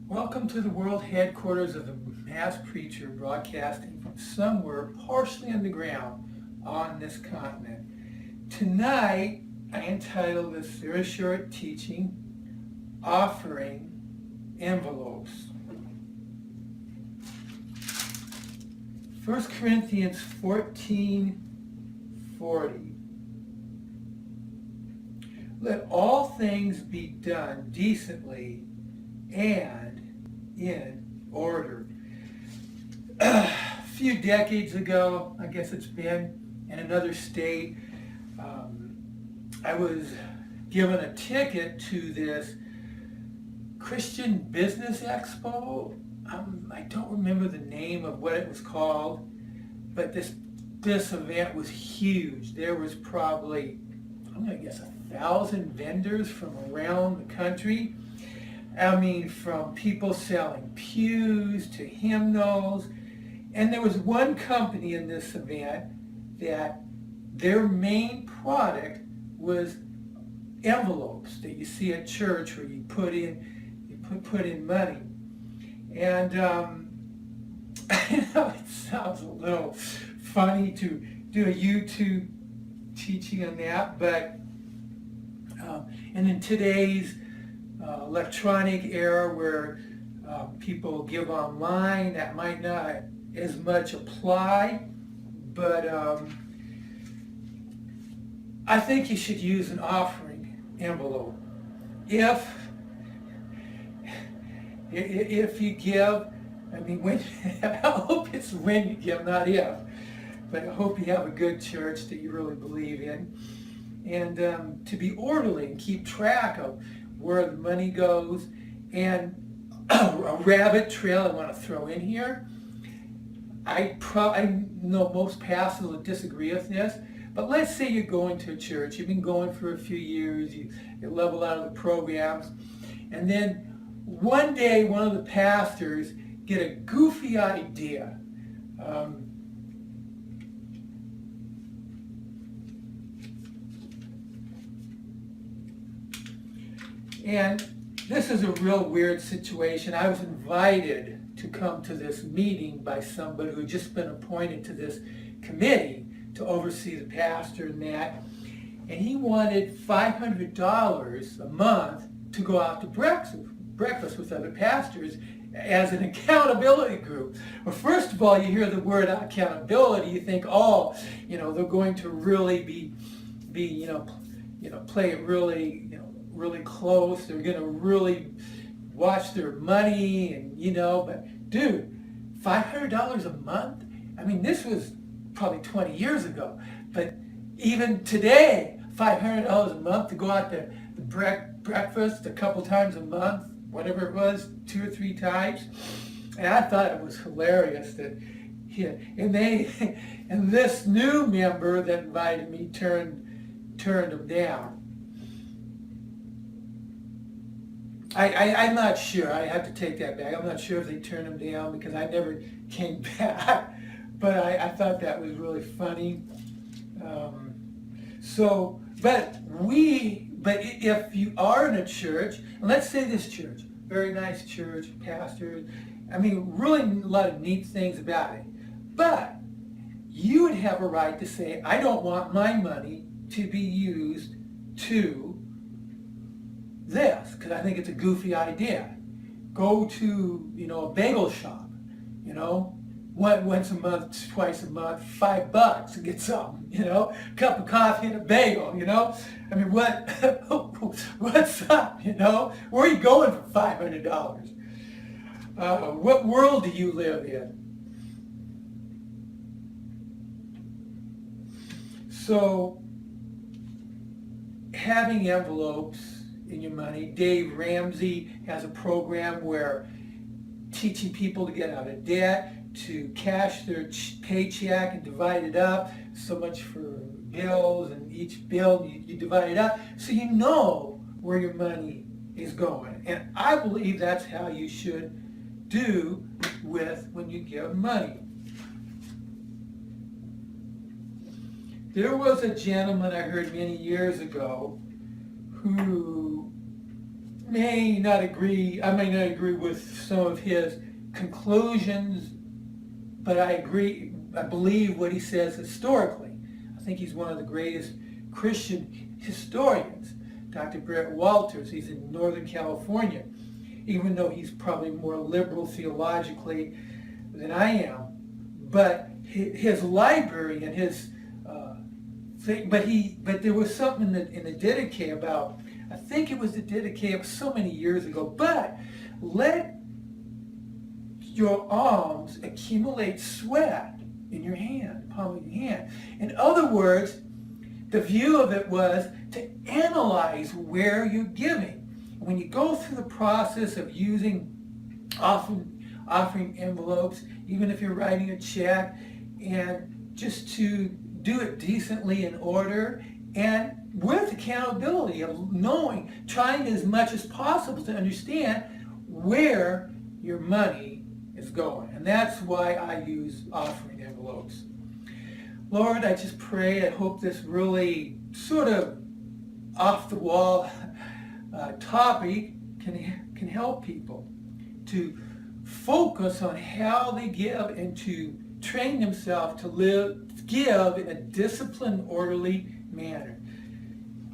Welcome to the world headquarters of the Mass Preacher, broadcasting from somewhere partially underground on this continent. Tonight, I entitled this very short teaching, Offering Envelopes. 1 Corinthians 14:40. Let all things be done decently and in order. A few decades ago, I guess it's been, in another state, I was given a ticket to this Christian Business Expo. I don't remember the name of what it was called, but this event was huge. There was probably, I'm going to guess, 1,000 vendors from around the country. I mean, from people selling pews to hymnals. And there was one company in this event that their main product was envelopes that you see at church where you put in money. And I know it sounds a little funny to do a YouTube teaching on that, but and in today's electronic era where people give online, that might not as much apply, but I think you should use an offering envelope. If you give, I mean, when I hope it's when you give, not if, but I hope you have a good church that you really believe in, and to be orderly and keep track of where the money goes. And a rabbit trail I want to throw in here. I know most pastors will disagree with this, but let's say you're going to a church, you've been going for a few years, you level out of the programs, and then one day one of the pastors get a goofy idea. And this is a real weird situation. I was invited to come to this meeting by somebody who had just been appointed to this committee to oversee the pastor and that. And he wanted $500 a month to go out to breakfast with other pastors as an accountability group. Well, first of all, you hear the word accountability, you think, oh, they're going to really be play it really, really close. They're going to really watch their money, and but dude, $500 a month? I mean, this was probably 20 years ago, but even today, $500 a month to go out to the breakfast a couple times a month, whatever it was, 2 or 3 times. And I thought it was hilarious that and this new member that invited me turned them down. I'm not sure. I have to take that back. I'm not sure if they turned him down because I never came back. But I thought that was really funny. But if you are in a church, and let's say this church, very nice church, pastors, I mean, really a lot of neat things about it. But you would have a right to say, I don't want my money to be used to this, because I think it's a goofy idea. Go to, a bagel shop, once a month, twice a month, $5 to get something, a cup of coffee and a bagel, I mean, what's up, Where are you going for $500? What world do you live in? So, having envelopes in your money. Dave Ramsey has a program where teaching people to get out of debt, to cash their paycheck and divide it up, so much for bills, and each bill you divide it up so you know where your money is going. And I believe that's how you should do with when you give money. There was a gentleman I heard many years ago who may not agree, I may not agree with some of his conclusions, but I believe what he says historically. I think he's one of the greatest Christian historians. Dr. Brett Walters, he's in Northern California, even though he's probably more liberal theologically than I am. But his library and his thing, but there was something in the Didache about, I think it was the Didache so many years ago, but let your alms accumulate sweat in your hand, palm of your hand. In other words, the view of it was to analyze where you're giving. When you go through the process of using offering envelopes, even if you're writing a check, and just to do it decently in order and with accountability of knowing, trying as much as possible to understand where your money is going. And that's why I use offering envelopes. Lord, I just pray, I hope this really sort of off the wall topic can help people to focus on how they give and to train themselves to give in a disciplined, orderly manner.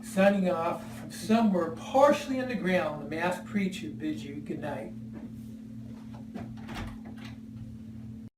Signing off from somewhere partially underground, the Mass Preacher bids you good night.